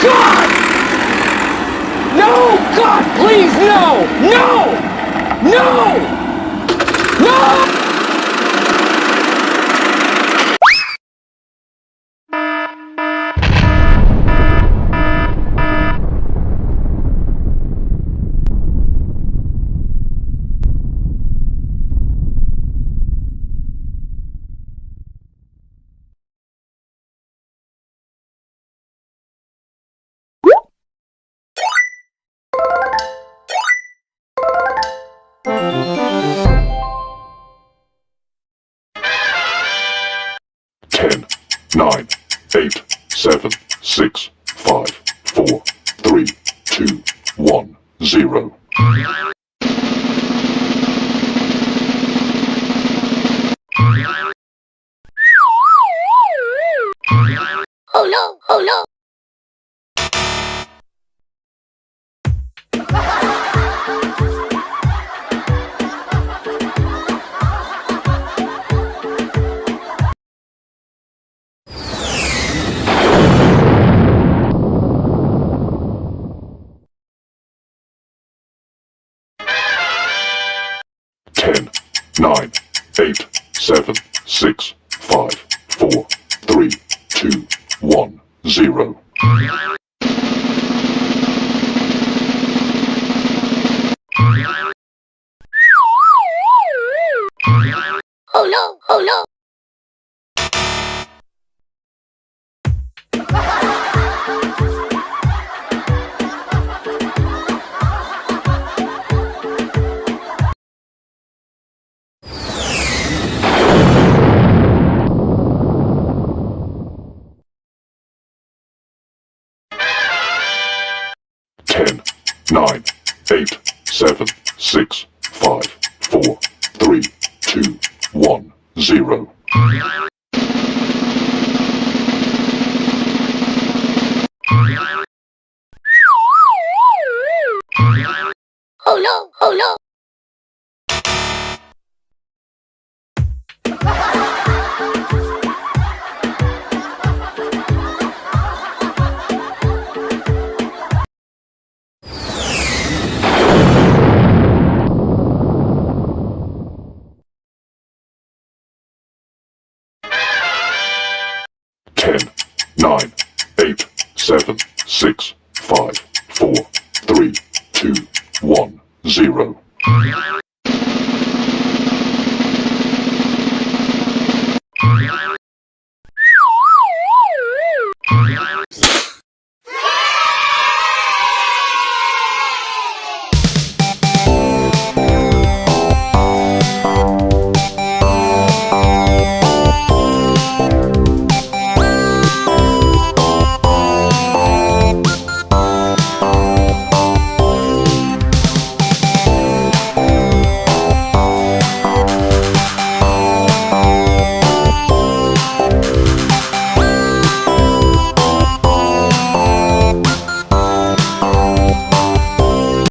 God! No! God, please, no! No! No! No! 10, 9, 8, 7, 6, 5, 4, 3, 2, 1, 0. Oh no! Oh no! 10, 9, 8, 7, 6, 5, 4, 3, 2, 1, 0. Oh no! Oh no! 10, 9, 8, 7, 6, 5, 4, 3, 2, 1, 0. Oh no! Oh no! 10, 9, 8, 7, 6, 5, 4, 3, 2, 1, 0.